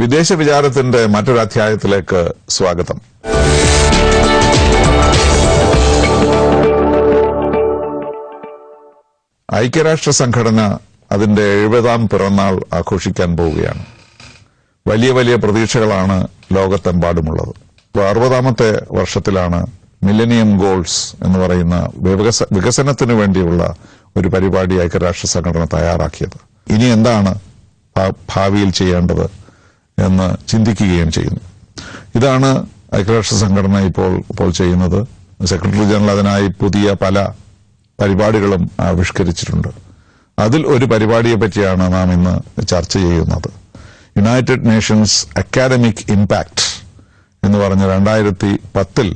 വിദേശ വിചാരത്തിന്റെ മറ്റൊരു അധ്യായത്തിലേക്ക് സ്വാഗതം. ഐക്യരാഷ്ട്ര സംഘടന അതിന്റെ 70ാം പിറന്നാൾ ആഘോഷിക്കാൻ പോവുകയാണ്. വലിയ വലിയ പ്രതീക്ഷകളാണ് ലോകത്തെമ്പാടുമുള്ളത്. 60ാമത്തെ വർഷത്തിലാണ് മില്ലനിയം ഗോൾസ് എന്ന് പറയുന്ന വികസനത്തിനു വേണ്ടിയുള്ള ഒരു പരിപാടി ഐക്യരാഷ്ട്ര സംഘടന തയ്യാറാക്കിയത്. ഇനി എന്താണ് ഭാവിയിൽ ചെയ്യേണ്ടത് എന്ന് ചിന്തിക്കുകയും ചെയ്യുന്നു. ഇതാണ് ഐക്യരാഷ്ട്ര സംഘടന ഇപ്പോൾ ചെയ്യുന്നത്. സെക്രട്ടറി ജനറൽ അതിനായി പുതിയ പല പരിപാടികളും ആവിഷ്കരിച്ചിട്ടുണ്ട്. അതിൽ ഒരു പരിപാടിയെ പറ്റിയാണ് നാം ഇന്ന് ചർച്ച ചെയ്യുന്നത്. യുണൈറ്റഡ് നേഷൻസ് അക്കാഡമിക് ഇമ്പാക്ട് എന്ന് പറഞ്ഞ 2010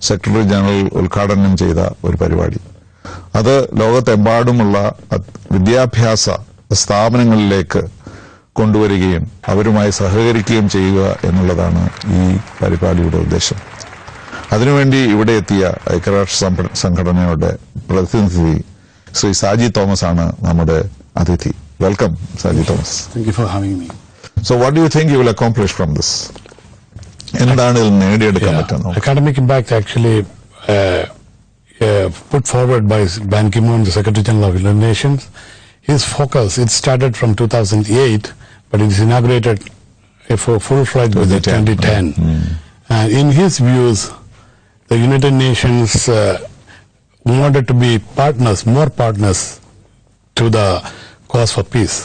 സെക്രട്ടറി ജനറൽ ഉദ്ഘാടനം ചെയ്ത ഒരു പരിപാടി. അത് ലോകത്തെമ്പാടുമുള്ള വിദ്യാഭ്യാസ സ്ഥാപനങ്ങളിലേക്ക് കൊണ്ടുവരികയും അവരുമായി സഹകരിക്കുകയും ചെയ്യുക എന്നുള്ളതാണ് ഈ പരിപാടിയുടെ ഉദ്ദേശം. അതിനുവേണ്ടി ഇവിടെ എത്തിയ ഐക്യരാഷ്ട്ര സംഘടനയുടെ പ്രതിനിധി ശ്രീ സാജി തോമസ് ആണ് നമ്മുടെ അതിഥി. Welcome Saji Thomas. Thank you for having me. So what do you think you will accomplish from this? എന്താണ് ഇതിൽ നേടിയെടുക്കാൻ പറ്റുന്നത്? Academic impact actually put forward by Ban Ki-moon, the Secretary General of the United Nations. His focus, it started from 2008, but it is inaugurated for full-fledged with 2010. And in his views, the United Nations wanted to be partners, more partners to the cause for peace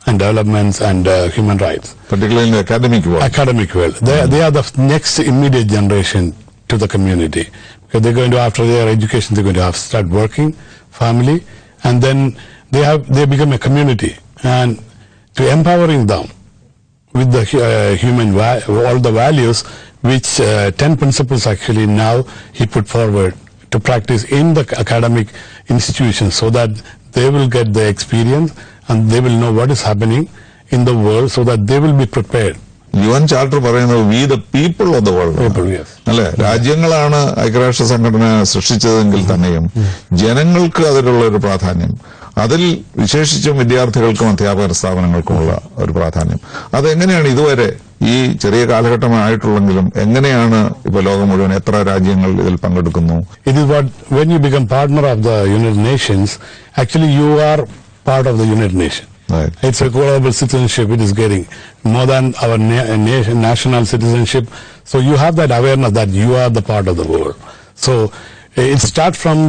and developments and human rights. Particularly in the academic world. Academic world. They are the next immediate generation to the community. Because they're going to, after their education, they're going to have start working, family, and then they become a community. And to empowering them with the all the values, which 10 principles actually now he put forward to practice in the academic institutions, so that they will get the experience and they will know what is happening in the world, so that they will be prepared. UN charter പറയുന്നത് we the people of the world അല്ലെ. രാജ്യങ്ങളാണ് ഐക്യരാഷ്ട്ര സംഘടന സൃഷ്ടിച്ചതെങ്കിൽ തന്നെയും ജനങ്ങൾക്ക് അതിലുള്ള ഒരു പ്രാധാന്യം, അതിൽ വിശേഷിച്ചും വിദ്യാർത്ഥികൾക്കും അധ്യാപക സ്ഥാപനങ്ങൾക്കുമുള്ള ഒരു പ്രാധാന്യം, അതെങ്ങനെയാണ് ഇതുവരെ ഈ ചെറിയ കാലഘട്ടമായിട്ടുള്ളെങ്കിലും എങ്ങനെയാണ് ഇപ്പൊ ലോകം മുഴുവൻ എത്ര രാജ്യങ്ങൾ ഇതിൽ പങ്കെടുക്കുന്നു? It is what, when you become partner of the United Nations, actually you are part of the United Nations. Right. It's a global citizenship it is getting, more than our national citizenship. So you have that awareness that you are the part of the world. So it starts from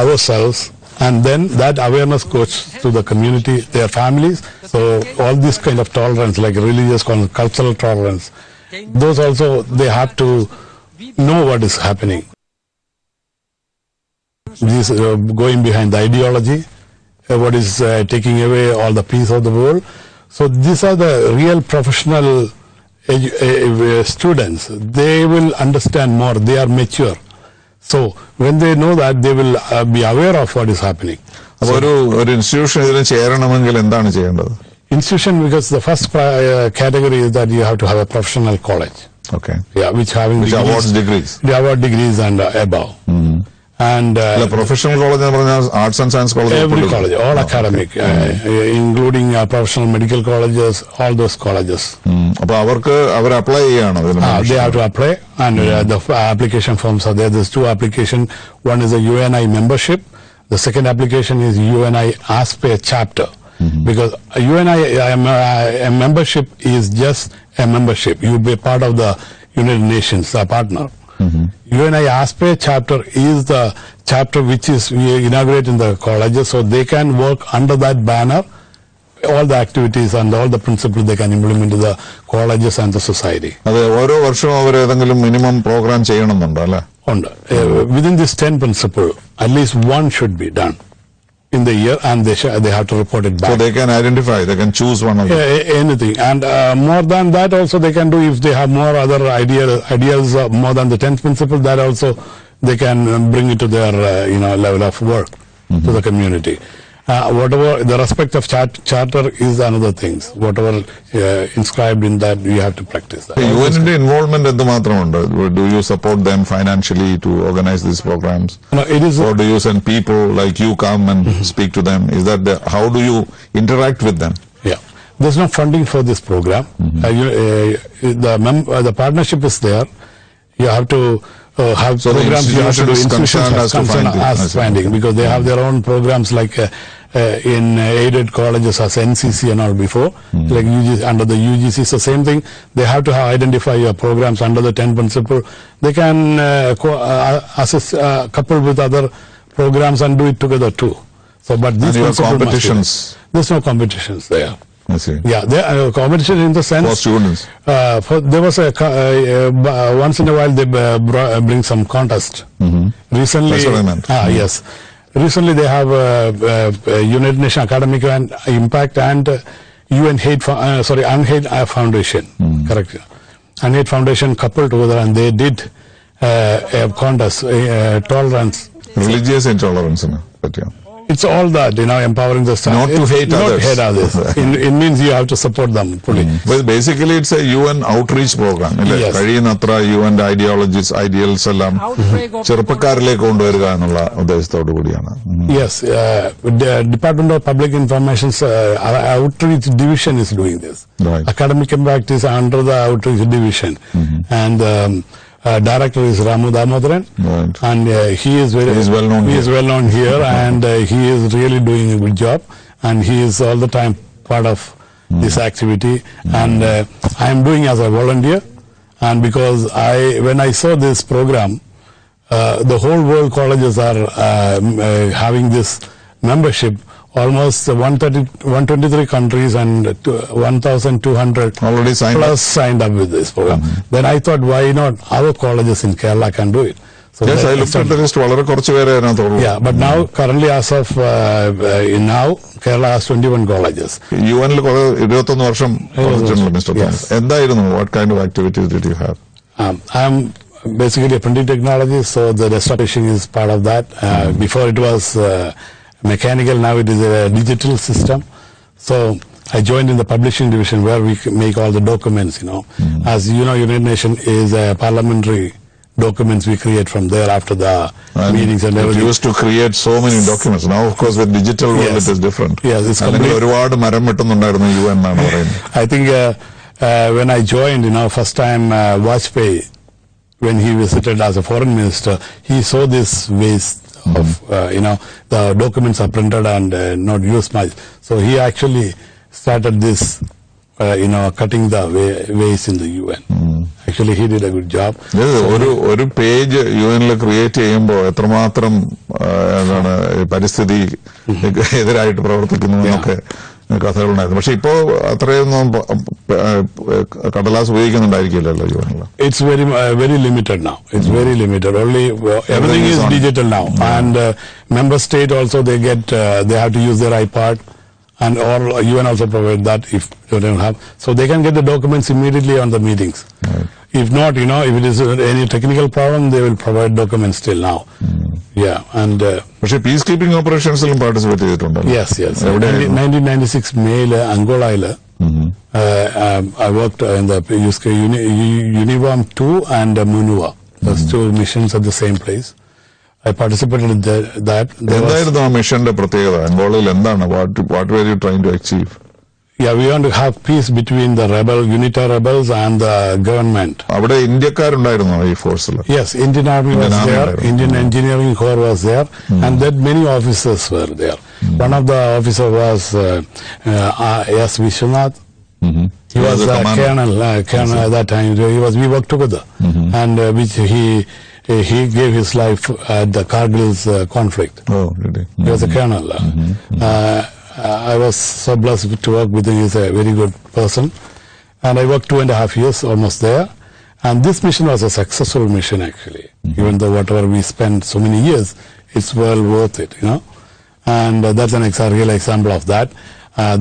ourselves, and then that awareness goes to the community, their families. So all this kind of tolerance, like religious, cultural tolerance, those also, they have to know what is happening. This going behind the ideology, what is taking away all the peace of the world. So these are the real professional students. They will understand more. They are mature. So when they know that, they will be aware of what is happening. അപ്പോൾ ഒരു institution ഇതിന് ചേരണമെങ്കിൽ എന്താണ് ചെയ്യേണ്ടത്? Institution, because the first category is that you have to have a professional college. Okay. Yeah, which awards degrees. They award degrees and above. And professional college എന്ന് പറഞ്ഞാൽ arts and science college, every college, all academic, including professional medical colleges, all those colleges. അപ്പൊ അവർ apply ചെയ്യണം. They have to apply, and the application forms are there. There's 2 applications. One is a UNI membership. The second application is UNI ASPE chapter. Because a UNI a membership is just a membership. You be part of the United Nations, a partner. UNI ASPE chapter is the chapter which is inaugurated in the colleges, so they can work under that banner, all the activities and all the principles they can implement to the colleges and the society. അതെ, ഓരോ വർഷവും അവർ ഏതെങ്കിലും minimum programme ചെയ്യണമെന്നുണ്ടോ അല്ലെ? ഉണ്ട്. Within this 10 principle, at least one should be done in the year, and they have to report it back. So they can identify, they can choose one of them. Anything, and more than that also they can do, if they have more other ideas more than the 10th principle, that also they can bring it to their level of work to the community. Whatever the respect of charter is another things. Whatever inscribed in that, you have to practice that. UN's involvement എന്തുമാത്രമുണ്ട്? Do you support them financially to organize these programs? No, it is. Or do you send people like you come and speak to them? Is that how do you interact with them? Yeah, there's no funding for this program. The partnership is there. You have to have So the programs. You have to do institutions concerned has to find it. because they have their own programs like in aided colleges as NCC and all before, like UGC, under the UGC. So same thing. They have to identify your programs under the 10 principle. They can assist, couple with other programs and do it together too. So, but these And your principles must be competitions. there. There's no competitions there. I see. Yeah, there competition in the sense For students. there was once in a while they bring some contest. Recently, That's what I meant. Yes, recently they have United Nations Academic and Impact and Unhate Foundation. Correct. Unhate Foundation coupled together and they did a contest, tolerance. Religious intolerance. But yeah. It's all that, empowering the staff. Not to hate not others. hate others. It means you have to support them fully. But basically it's a UN outreach program. Yes. കഴിയുന്നത്ര UN ideologies, ideals എല്ലാം ചെറുപ്പക്കാരിലേക്ക് കൊണ്ടുവരിക എന്നുള്ള ഉദ്ദേശത്തോടു കൂടിയാണ്. Yes, the Department of Public Information's outreach division is doing this. Right. Academic Impact is under the outreach division, and director is Ramu Damodaran, Right. and he is very He is well known He here. is well known here, and he is really doing a good job, and he is all the time part of this activity, and I am doing as a volunteer, and because when I saw this program. The whole world colleges are having this membership. Almost 123 countries and 1,200 Already signed plus signed up with this program. Then I thought, why not our colleges in Kerala can do it? So Yes, that- I looked at the list. വളരെ കുറച്ച് പേരെ അതിനകത്തുള്ളൂ. Yeah, but now currently as of now, Kerala has 21 colleges. UN-ൽ 21 വർഷം പ്രവർത്തിച്ചിട്ടുള്ള mister Yes. Thomas. എന്തായിരുന്നു? What kind of activities did you have? I am basically a printing technology, so the desktop publishing is part of that. Before it was mechanical, now it is a digital system. So I joined in the publishing division where we make all the documents, As you know, United Nations is a parliamentary documents we create from there after the meetings and It everything. used to create so many documents. Now, of course, with digital world, Yes. it is different. Yes, it's അല്ലെങ്കിൽ complete- ഒരുപാട് മരം വെട്ടുന്നുണ്ടായിരുന്നു UN എന്നാണ് പറയുന്നത്. I think when I joined, first time Vajpayee, when he visited as a foreign minister, he saw this waste of, the documents are printed and not used much. So he actually started this, cutting the waste in the UN. Actually, he did a good job. ഒരു page UN-ൽ create ചെയ്യുമ്പോൾ എത്രമാത്രം എന്താണ് പരിസ്ഥിതി എതിരായിട്ട് പ്രവർത്തിക്കുന്നു എന്നൊക്കെ കഥകളുണ്ടായിരുന്നു. പക്ഷെ ഇപ്പോ അത്രയൊന്നും കടലാസ് ഉപയോഗിക്കുന്നുണ്ടായിരിക്കില്ലല്ലോ UN-ൽ. It's very limited now. It's very limited. Only everything is is on- digital now, and member state also they have to use their iPad, and or UN also provide that if they don't have, so they can get the documents immediately on the meetings. Right. If not, if it is any technical problem, they will provide documents still now. Yeah, and പക്ഷെ peace keeping ഓപ്പറേഷൻസിലും participate ചെയ്തിട്ടുണ്ടല്ലോ. yes. എവിടെയായിരുന്നു? 1996 May, Angola. I worked in the Uniform 2 and Munua. Those two missions at the same place. I participated in that. There was, എന്തായിരുന്നു ആ മിഷന്റെ പ്രത്യേകത? അംഗോളയിൽ എന്താണ്? What were you trying to achieve? yeah, we want to have peace between the UNITA rebels and the government. അവിടെ ഇന്ത്യക്കാരുണ്ടായിരുന്നോ ഈ ഫോഴ്സിൽ? Yes, Indian Army was Army there, there. Indian Engineering Corps was there, and that many officers were there. One of the officers was S. Vishwanath. He was a a commander. colonel at that time. We worked together, and which he gave his life at the Kargil's conflict. Oh, really? He was a colonel. I was so blessed to work with him. He's a very good person. And I worked 2.5 years almost there. And this mission was a successful mission actually. Even though whatever we spent so many years, it's well worth it, And that's an real example of that.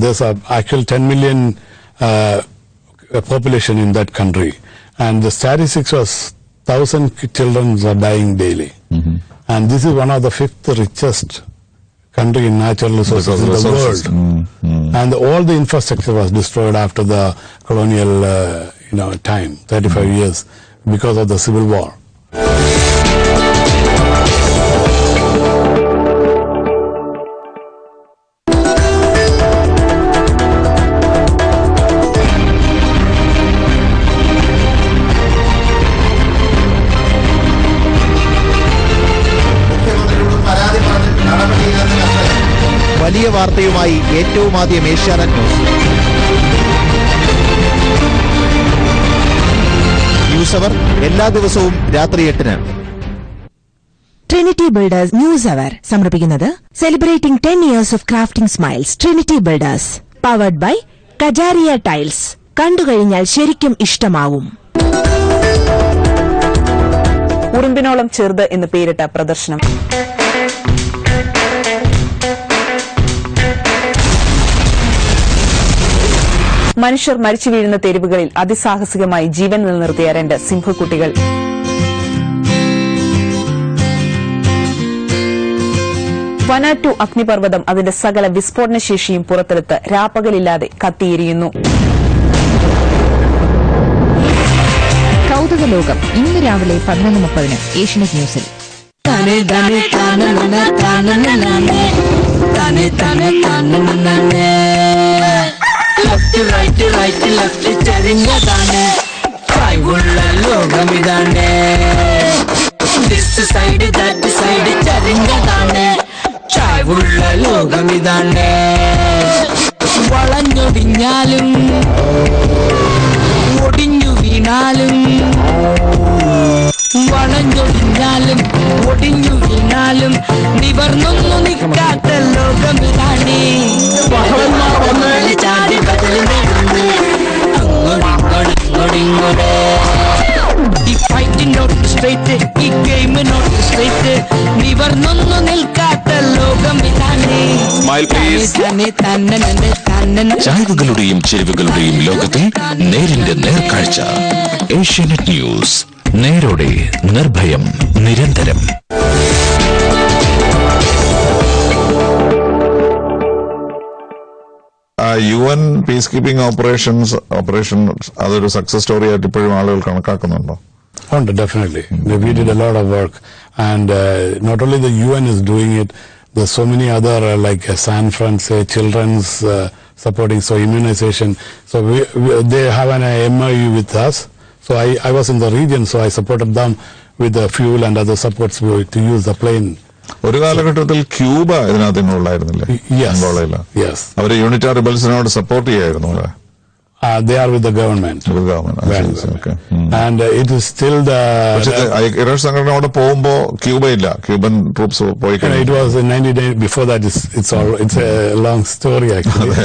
There's a actual 10 million population in that country. And the statistics was 1,000 children are dying daily. And this is one of the 5th richest country in natural resources in the world. And all the infrastructure was destroyed after the colonial time, 35 years, because of the civil war. വാർത്തയുമായി ഏറ്റവും ആദ്യം Asianet news അവർ എല്ലാ ദിവസവും രാത്രി 8-ന്. Trinity Builders news അവർ സമർപ്പിക്കുന്നത് celebrating 10 years of crafting smiles. Trinity Builders powered by Kajaria tiles. കണ്ടുകഴിഞ്ഞാൽ ശരിക്കും ഇഷ്ടമാവും. ഉറുമ്പിനോളം ചെറുത് എന്ന് പേരിട്ട പ്രദർശനം. മനുഷ്യർ മരിച്ചു വീഴുന്ന തെരുവുകളിൽ അതിസാഹസികമായി ജീവൻ നിലനിർത്തിയ 2 സിംഹക്കുട്ടികൾ. വനാറ്റു അഗ്നിപർവ്വതം അതിന്റെ സകല വിസ്ഫോടന ശേഷിയും പുറത്തെടുത്ത് രാപ്പകലില്ലാതെ കത്തിയെരിയുന്നു. കൗതുക ലോകം ഇന്ന് രാവിലെ 11:30 ഏഷ്യനെറ്റ് ന്യൂസിൽ. ലോകമിതാണ്ട് സൈഡ് സൈഡ് ചരിഞ്ഞതാണ്. ചായ്വുള്ള ലോകമിതാണ്ട് വളഞ്ഞൊടിഞ്ഞാലും ഒടിഞ്ഞു വീണാലും വളഞ്ഞൊടിഞ്ഞാലും ഒടിഞ്ഞു വീണാലും നിവർന്നൊന്നു നിൽക്കാത്ത ലോകമിതാണ്. ചാടി ബദൽ നേടുന്നു അങ്ങോടിങ്ങോടിങ്ങോടെ. ഈ ഫൈറ്റ് നോട്ട് സ്ട്രേറ്റ്, ഈ ഗെയിം നോട്ട് സ്ട്രേറ്റ്, നിവർന്നൊന്നു നിൽക്കാത്ത ലോകമിതാണ്. ചായ്വുകളുടെയും ചെരുവുകളുടെയും ലോകത്തിൽ നേരിന്റെ നേർക്കാഴ്ച. ഏഷ്യാനെറ്റ് ന്യൂസ്, നേരോടെ നിർഭയം നിരന്തരം. UN പീസ് കീപ്പിംഗ് ഓപ്പറേഷൻ അതൊരു സക്സസ് സ്റ്റോറി ആയിട്ട് ഇപ്പോഴും ആളുകൾ കണക്കാക്കുന്നുണ്ടോ? Definitely. We did a lot of work, and not only the UN is doing it, there's so many other like San Fran, children's supporting, so immunization. So they have an MOU with us. So I was in the region, so I supported them with the fuel and other supports to use the plane. ഒരു കാലഘട്ടത്തിൽ Cuba ഇതിനകത്ത് ഇന്നുള്ളായിരുന്നില്ലേ? അംഗോളയില് അവര് യൂണിറ്റാ റിബൽസിനോട് support ചെയ്യായിരുന്നു. They are with the government. With government. Okay. And it is still the... Iraq സംഘടനയോട് പോകുമ്പോ Cuba ഇല്ല, Cuban troops പോയി. It was in 1990. Before that, it's a long story actually.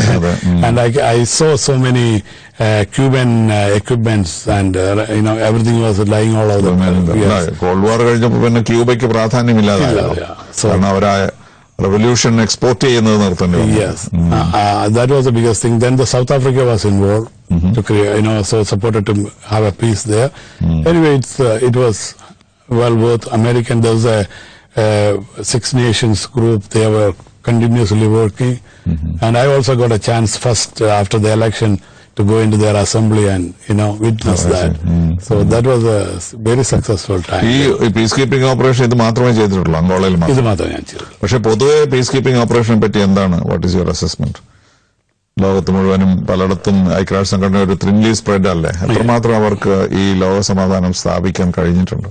And I saw so many Cuban equipments, and everything was lying all over. Called വാർ കഴിഞ്ഞപ്പോ പിന്നെ ക്യൂബയ്ക്ക് പ്രാധാന്യമില്ലാതായിരുന്നു. കാരണം അവരാ revolution export ചെയ്യുന്നത് നിർത്തേണ്ടി വന്നു. Yes, that was the biggest thing. Then the South Africa was involved to create, so supported to have a peace there. Anyway, it was well worth. American, there was a Six Nations group. They were continuously working, and I also got a chance first after the election to go into their assembly and witness that. So that was a very successful time. ഈ peace keeping operation ഇത് മാത്രമേ ചെയ്തിട്ടുള്ളൂ, അംഗോളയിൽ ഇത് മാത്രമേ ഞാൻ ചെയ്തിട്ടുള്ളൂ. പക്ഷെ പൊതുവെ പീസ് കീപ്പിംഗ് ഓപ്പറേഷനെ പറ്റി എന്താണ്, വാട്ട് ഈസ് യുവർ അസസ്മെന്റ്? ലോകത്ത് മുഴുവനും പലയിടത്തും ഐക്യരാഷ്ട്ര സംഘടന ഒരു ത്രിൻലി സ്പ്രെഡ് അല്ലേ, എത്രമാത്രം അവർക്ക് ഈ ലോക സമാധാനം സ്ഥാപിക്കാൻ കഴിഞ്ഞിട്ടുണ്ട്?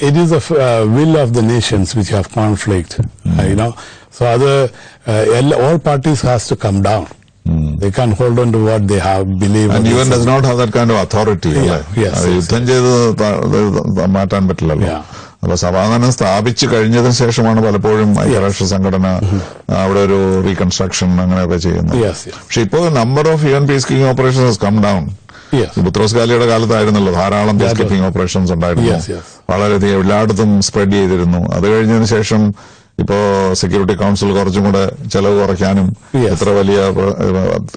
It is the will of the nations which have conflict, so all parties has to come down. They can't hold on to what they have believed. And UN does not have that kind of authority. യുദ്ധം ചെയ്ത് മാറ്റാൻ പറ്റില്ലല്ലോ. അപ്പൊ സമാധാനം സ്ഥാപിച്ചു കഴിഞ്ഞതിന് ശേഷമാണ് പലപ്പോഴും ഐക്യരാഷ്ട്ര സംഘടന അവിടെ ഒരു റീകൺസ്ട്രക്ഷൻ അങ്ങനെയൊക്കെ ചെയ്യുന്നത്. പക്ഷെ ഇപ്പോൾ number of UN peacekeeping operations has come down. Boutros ഗാലിയുടെ കാലത്തായിരുന്നല്ലോ ധാരാളം പീസ് കീപ്പിംഗ് ഓപ്പറേഷൻസ് ഉണ്ടായിരുന്നു, വളരെയധികം എല്ലായിടത്തും സ്പ്രെഡ് ചെയ്തിരുന്നു. അത് കഴിഞ്ഞതിന് ശേഷം ഇപ്പോ സെക്യൂരിറ്റി കൌൺസിൽ കുറച്ചും കൂടെ ചെലവ് കുറയ്ക്കാനും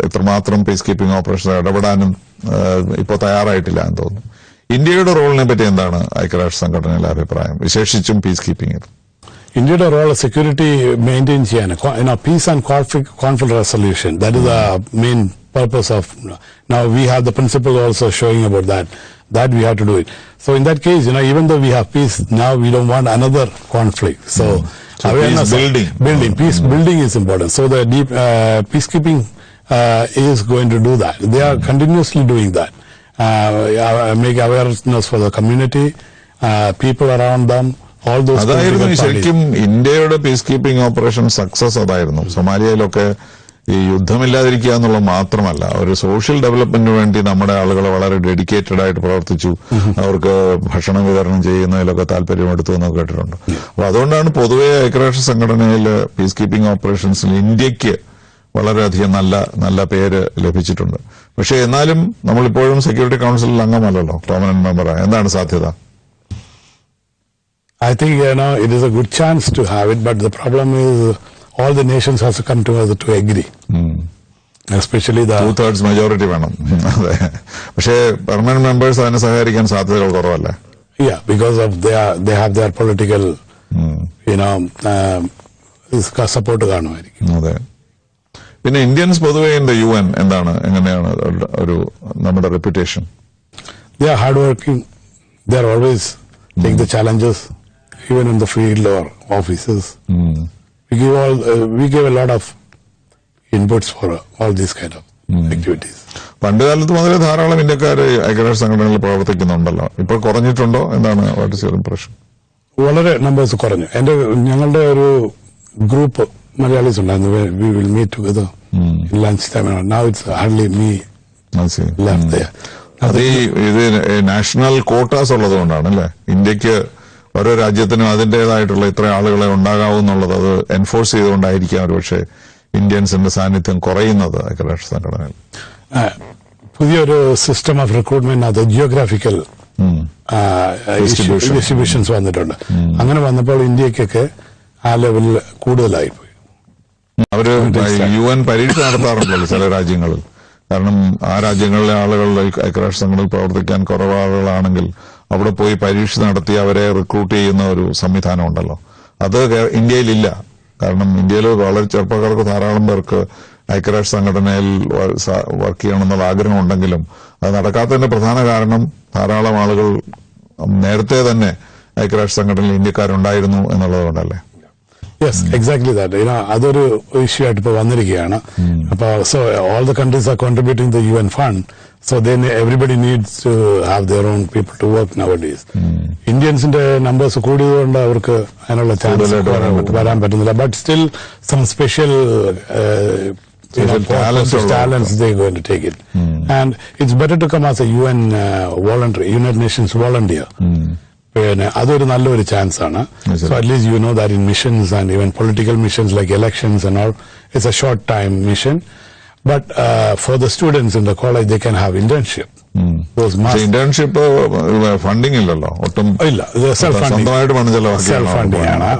എത്രമാത്രം പീസ് കീപ്പിംഗ് ഓപ്പറേഷൻ ഇടപെടാനും ഇപ്പോ തയ്യാറായിട്ടില്ല എന്ന് തോന്നുന്നു. ഇന്ത്യയുടെ റോളിനെ പറ്റി എന്താണ് ഐക്യരാഷ്ട്ര സംഘടനയിലെ അഭിപ്രായം, വിശേഷിച്ചും പീസ് കീപ്പിംഗ്? ഇന്ത്യയുടെ റോൾ സെക്യൂരിറ്റി മെയിൻറ്റെയിൻ ചെയ്യാൻ, piece and conflict resolution, that is the main purpose of. Now we have the principle also showing about that we have to do it. So in that case, even though we have peace, now we don't want another conflict. So awareness, peace building is important. So the deep peacekeeping is going to do that. They are continuously doing that. Make awareness for the community, people around them, all those അതായിരുന്നു political parties. ശരിക്കും ഇന്ത്യയുടെ peace keeping operation success അതായിരുന്നു. സൊമാലിയയിലൊക്കെ ഈ യുദ്ധമില്ലാതിരിക്കുക എന്നുള്ളത് മാത്രമല്ല, ഒരു social ഡെവലപ്മെന്റിന് വേണ്ടി നമ്മുടെ ആളുകൾ വളരെ ഡെഡിക്കേറ്റഡ് ആയിട്ട് പ്രവർത്തിച്ചു. അവർക്ക് ഭക്ഷണം വിതരണം ചെയ്യുന്നതിലൊക്കെ താല്പര്യമെടുത്തു എന്നൊക്കെ കേട്ടിട്ടുണ്ട്. അപ്പൊ അതുകൊണ്ടാണ് പൊതുവെ ഐക്യരാഷ്ട്ര സംഘടനയിൽ പീസ് കീപ്പിംഗ് ഓപ്പറേഷൻസിൽ ഇന്ത്യക്ക് വളരെയധികം നല്ല പേര് ലഭിച്ചിട്ടുണ്ട്. പക്ഷെ എന്നാലും നമ്മളിപ്പോഴും സെക്യൂരിറ്റി കൌൺസിലിൽ അംഗമല്ലല്ലോ, പെർമനന്റ് മെമ്പറാണ്. എന്താണ് സാധ്യത? I think it is a good chance to have it, but the problem is all the nations has to come together to agree. Especially the 2/3 majority വേണം. അതെ, പക്ഷേ പെർമനന്റ് മെമ്പേഴ്സ് അതിനെ സഹകരിക്കാൻ സാധ്യതകൾ കുറവല്ലേ? Yeah, because of they have their political support കാണുമായിരിക്കും. അതെ. പിന്നെ ഇന്ത്യൻസ് പൊതുവെ UN എന്താണ്, എങ്ങനെയാണ് ഒരു നമ്മുടെ reputation? They are hardworking. They are always take the challenges, even in the field or offices. We give a lot of inputs for all these kind of activities. പണ്ടുകാലത്ത് മുതലേ ധാരാളം ഇന്ത്യക്കാര് ഐക്യരാഷ്ട്ര സംഘടനയിൽ പ്രവർത്തിക്കുന്നുണ്ടല്ലോ. ഇപ്പോൾ കുറഞ്ഞിട്ടുണ്ടോ? എന്താണ് വാട്ട് ഇസ് യുവർ ഇംപ്രഷൻ? വളരെ numbers കുറഞ്ഞു. ഞങ്ങളുടെ ഒരു ഗ്രൂപ്പ് മലയാളീസ് ഉണ്ടായിരുന്നു. We will meet together in lunch time. Now it's hardly me left there. അത് ഇത് നാഷണൽ കോട്ടാസ് ഉള്ളത് കൊണ്ടാണ് അല്ലേ? ഇന്ത്യക്ക് ഓരോ രാജ്യത്തിനും അതിന്റേതായിട്ടുള്ള ഇത്ര ആളുകളെ ഉണ്ടാകാവൂ എന്നുള്ളത് അത് എൻഫോഴ്സ് ചെയ്തുകൊണ്ടായിരിക്കാം ഒരുപക്ഷെ ഇന്ത്യൻസിന്റെ സാന്നിധ്യം കുറയുന്നത് ഐക്യരാഷ്ട്ര സംഘടനയിൽ. പുതിയൊരു സിസ്റ്റം ഓഫ് റിക്രൂട്ട്മെന്റ്, അത് ജിയോഗ്രാഫിക്കൽ ഡിസ്ട്രിബ്യൂഷൻസ് വന്നിട്ടുണ്ട്. അങ്ങനെ വന്നപ്പോൾ ഇന്ത്യക്കൊക്കെ ആ ലെവലിൽ കൂടുതലായിപ്പോയി. അവര് UN പരീക്ഷ നടത്താറുണ്ടല്ലോ ചില രാജ്യങ്ങളിൽ. കാരണം ആ രാജ്യങ്ങളിലെ ആളുകൾ ഐക്യരാഷ്ട്ര സംഘടനയിൽ പ്രവർത്തിക്കാൻ കുറവ് ആളുകളാണെങ്കിൽ അവിടെ പോയി പരീക്ഷ നടത്തി അവരെ റിക്രൂട്ട് ചെയ്യുന്ന ഒരു സംവിധാനം ഉണ്ടല്ലോ. അത് ഇന്ത്യയിലില്ല. കാരണം ഇന്ത്യയിൽ വളരെ ചെറുപ്പക്കാർക്ക് ധാരാളം പേർക്ക് ഐക്യരാഷ്ട്ര സംഘടനയിൽ വർക്ക് ചെയ്യണമെന്നുള്ള ആഗ്രഹം ഉണ്ടെങ്കിലും അത് നടക്കാത്തതിന്റെ പ്രധാന കാരണം ധാരാളം ആളുകൾ നേരത്തെ തന്നെ ഐക്യരാഷ്ട്ര സംഘടനയിൽ ഇന്ത്യക്കാരുണ്ടായിരുന്നു എന്നുള്ളതുകൊണ്ടല്ലേ? Yes, exactly that. അതൊരു ഇഷ്യൂ ആയിട്ട് ഇപ്പോൾ വന്നിരിക്കുകയാണ്. അപ്പൊ so all the countries are contributing the UN fund, so then everybody needs to have their own people to work nowadays. ഇന്ത്യൻസിന്റെ നമ്പേഴ്സ് കൂടിയതുകൊണ്ട് അവർക്ക് അതിനുള്ള ചാൻസ് വരാൻ പറ്റുന്നില്ല. But still some special talents they're going to take it. And it's better to come as a UN volunteer, United Nations volunteer. പിന്നെ അതൊരു നല്ലൊരു chance ആണ്. So at least you know that in missions and even political missions like elections and all it's a short time mission. But for the students in the college they can have internship. Internship funding ഇല്ലല്ലോ, ഒട്ടും ഇല്ല. Self funding ആണ്.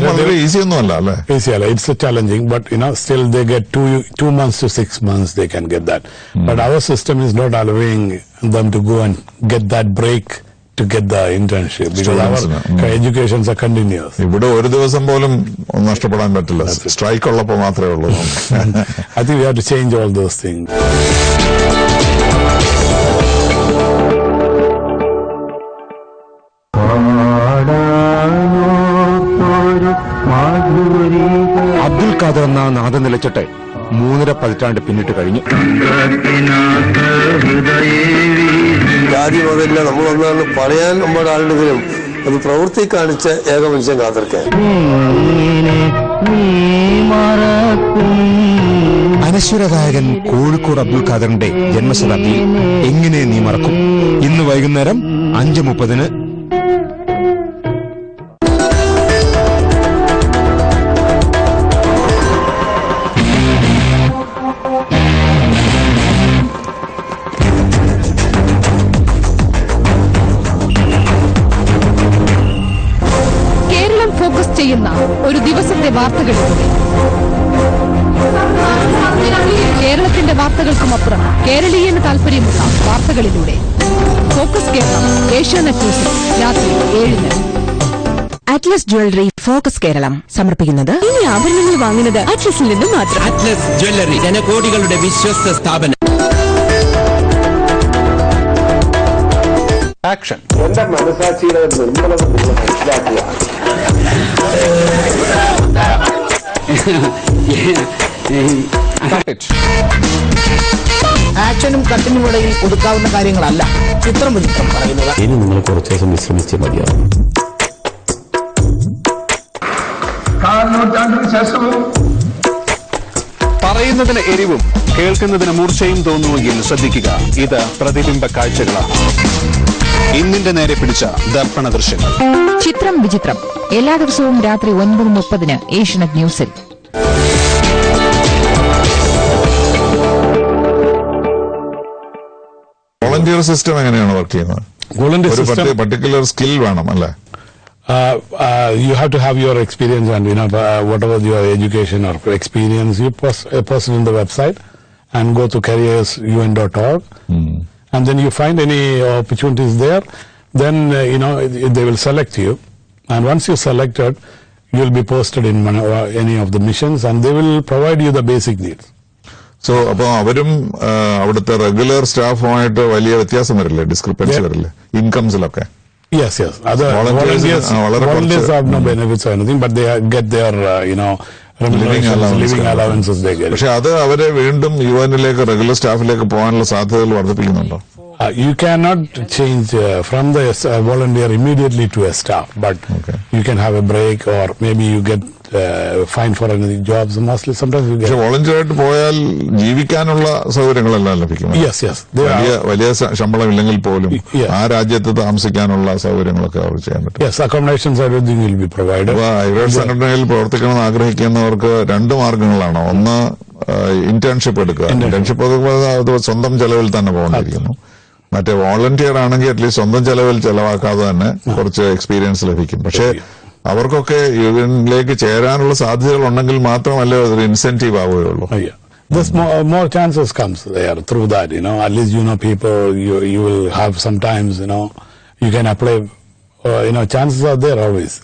വളരെ easy ഒന്നും അല്ല അല്ലേ? Easy അല്ല. It's challenging. But still they get 2 months to 6 months they can get that. But our system is not allowing them to go and get that break to get the internship because our educations are continuous. ഇവിടെ ഒരു ദിവസം പോലും നഷ്ടപ്പെടാൻ പറ്റില്ല. Strike ഉള്ളപ്പോൾ മാത്രമേ ഉള്ളൂ. I think we have to change all those things. Abdul Khader എന്ന നാദം നിലച്ചിട്ട് 3.5 പതിറ്റാണ്ട് പിന്നിട്ട് കഴിഞ്ഞു. ജാതി മുതലില്ല നമ്മൾ ഒന്നാണ് പറയാൻ നമ്മുടെ ആളുടെങ്കിലും അത് പ്രവൃത്തി കാണിച്ച ഏക മനുഷ്യൻ ഖാദർക്ക്. അനശ്വര ഗായകൻ കോഴിക്കോട് അബ്ദുൽ ഖാദറിന്റെ ജന്മശതാബ്ദിയിൽ എങ്ങനെ നീ മറക്കും? ഇന്ന് വൈകുന്നേരം 5:30. ചെയ്യുന്ന ഒരു ദിവസത്തെ വാർത്തകളിലൂടെ കേരളത്തിന്റെ വാർത്തകൾക്കുമപ്പുറം കേരളീയന് താല്പര്യമുള്ള വാർത്തകളിലൂടെ ഫോക്കസ് കേരളം ഏഷ്യാനെറ്റ് ന്യൂസിൽ രാത്രി 7-ന്. അറ്റ്ലസ് ജ്വല്ലറി ഫോക്കസ് കേരളം സമർപ്പിക്കുന്നത് ഇനി ആഭരണങ്ങൾ വാങ്ങുന്നത് അറ്റ്ലസിൽ നിന്നും മാത്രം. അറ്റ്ലസ് ജ്വല്ലറി ജനകോടികളുടെ വിശ്വസ്ത സ്ഥാപനം. ആക്ഷൻ. എന്റെ മനസാക്ഷിയുടെ നിർമ്മലത മനസ്സിലാക്കുക. ആക്ഷനും കട്ടിനും ഇടയിൽ ഒതുക്കാവുന്ന കാര്യങ്ങളല്ല ചിത്രം പറയുന്നത്. ഇനി നിങ്ങൾ കുറച്ചു ദിവസം വിശ്രമിച്ചേ മതിയാവും. നൂറ്റാണ്ടിന് ശേഷവും. പറയുന്നതിന് എരിവും കേൾക്കുന്നതിന് മൂർച്ചയും തോന്നുമെങ്കിൽ ശ്രദ്ധിക്കുക. ഇത് പ്രതിബിംബ കാഴ്ചകളാണ്. ഇന്നിന്റെ നേരെ പിടിച്ച ദർപ്പണ ദൃശ്യങ്ങൾ. ചിത്രം വിചിത്രം എല്ലാ ദിവസവും രാത്രി 9:30 ഏഷ്യനെറ്റ് ന്യൂസിൽ. വോളണ്ടിയർ സിസ്റ്റം എങ്ങനെയാണ് വർക്ക് ചെയ്യുന്നത്? ഒരു പർട്ടിക്കുലർ സ്കിൽ വേണം അല്ലേ? You have to have your experience and whatever your education or experience, you post a person in the website and go to careers.un.org and then you find any opportunities there, then they will select you, and once you're selected you will be posted in any of the missions and they will provide you the basic needs. So അപ്പൊ അവരും അവിടുത്തെ regular സ്റ്റാഫുമായിട്ട് വലിയ വ്യത്യാസം വരില്ലേ, discrepancy വരില്ലേ ഇൻകംസിലൊക്കെ? Yes. Other volunteers have no benefits or anything, but they get their, living allowances they get. പക്ഷെ അത് അവരെ വീണ്ടും യുഎന്നിലേക്ക് റെഗുലർ സ്റ്റാഫിലേക്ക് പോകാനുള്ള സാധ്യതകൾ വർദ്ധിപ്പിക്കുന്നുണ്ടോ? You cannot change from the volunteer immediately to a staff, but you can have a break or maybe you get fined for any jobs. Mostly sometimes you get. Volunteer ആയിട്ട് പോയാൽ ജീവിക്കാനുള്ള സൗകര്യങ്ങളെല്ലാം ലഭിക്കും. Yes. വലിയ ശമ്പളം ഇല്ലെങ്കിൽ പോലും ആ രാജ്യത്ത് താമസിക്കാനുള്ള സൗകര്യങ്ങളൊക്കെ അവർ ചെയ്യാൻ പറ്റും. Yes, accommodations, everything will be provided. ഐക്യരാഷ്ട്ര സംഘടനയിൽ പ്രവർത്തിക്കണമെന്ന് ആഗ്രഹിക്കുന്നവർക്ക് രണ്ട് മാർഗങ്ങളാണ്. ഒന്ന് ഇന്റേൺഷിപ്പ് എടുക്കുക. ഇന്റേൺഷിപ്പ് അത് സ്വന്തം ചെലവിൽ തന്നെ പോകേണ്ടിയിരിക്കുന്നു. മറ്റേ വോളണ്ടിയർ ആണെങ്കിൽ അറ്റ്ലീസ്റ്റ് സ്വന്തം ചെലവിൽ ചെലവാക്കാതെ തന്നെ കുറച്ച് എക്സ്പീരിയൻസ് ലഭിക്കും. പക്ഷേ അവർക്കൊക്കെ യുഎന്നിലേക്ക് ചേരാനുള്ള സാധ്യതകൾ ഉണ്ടെങ്കിൽ മാത്രമല്ലേ അതൊരു ഇൻസെന്റീവ് ആവുകയുള്ളൂ. There's more chances comes there through that, at least people, you will have sometimes, you can apply, chances are there always,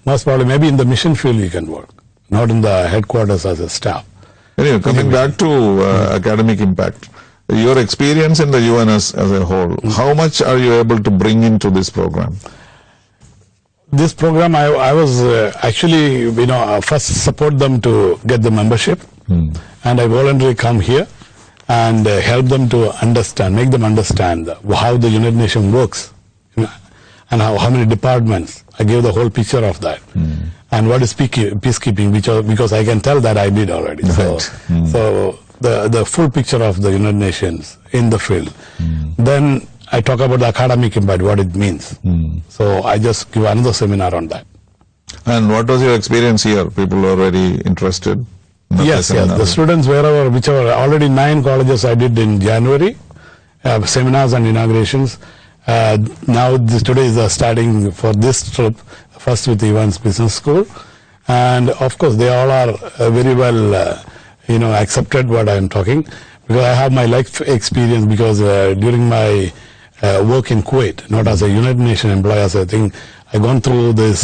most probably maybe in the mission field you can work, not in the headquarters as a staff. Anyway, coming back to academic impact, your experience in the UN as a whole, how much are you able to bring into this program? This program, I was actually, first support them to get the membership, and I voluntarily come here and help them to understand, make them understand how the United Nations works and how many departments. I gave the whole picture of that. And what is peacekeeping, because I can tell that I did already. So the full picture of the United Nations in the field. Then I talk about the academic impact, what it means. So I just give another seminar on that. And what was your experience here? People were very interested? Yes. The students, whichever, already 9 colleges I did in January, seminars and inaugurations. Now today is the starting for this trip, first with Evans Business School. And of course they all are very well, accepted what I am talking, because I have my life experience, because during my work in Kuwait, not as a United Nations employee, as I think I gone through this,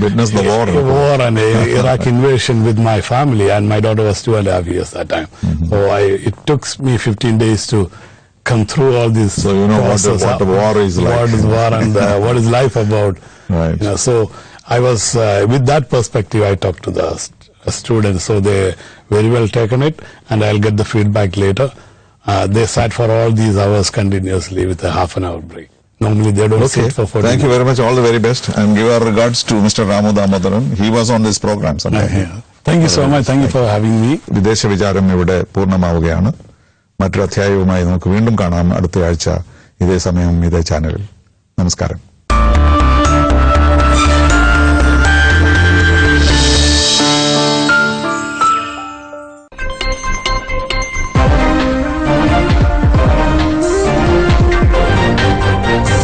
witness the war and Iraq invasion with my family, and my daughter was 2.5 years that time. So it took me 15 days to come through all this. So what the war is like. What is war and what is life about. Right. So I was, with that perspective, I talked to the students, so they very well taken it, and I'll get the feedback later. They sat for all these hours continuously with a half an hour break. Normally they don't sit for 40 Thank you very much. All the very best. And give our regards to Mr. Ramu Damodaran. He was on this program. Thank you so much. Thank you for having me. വിദേശ വിചാരം ഇവിടെ പൂർണ്ണമാവുകയാണ്. മറ്റൊരു അധ്യായവുമായി നമുക്ക് വീണ്ടും കാണാം അടുത്ത ആഴ്ച ഇതേ സമയം ഇതേ ചാനലിൽ. നമസ്കാരം.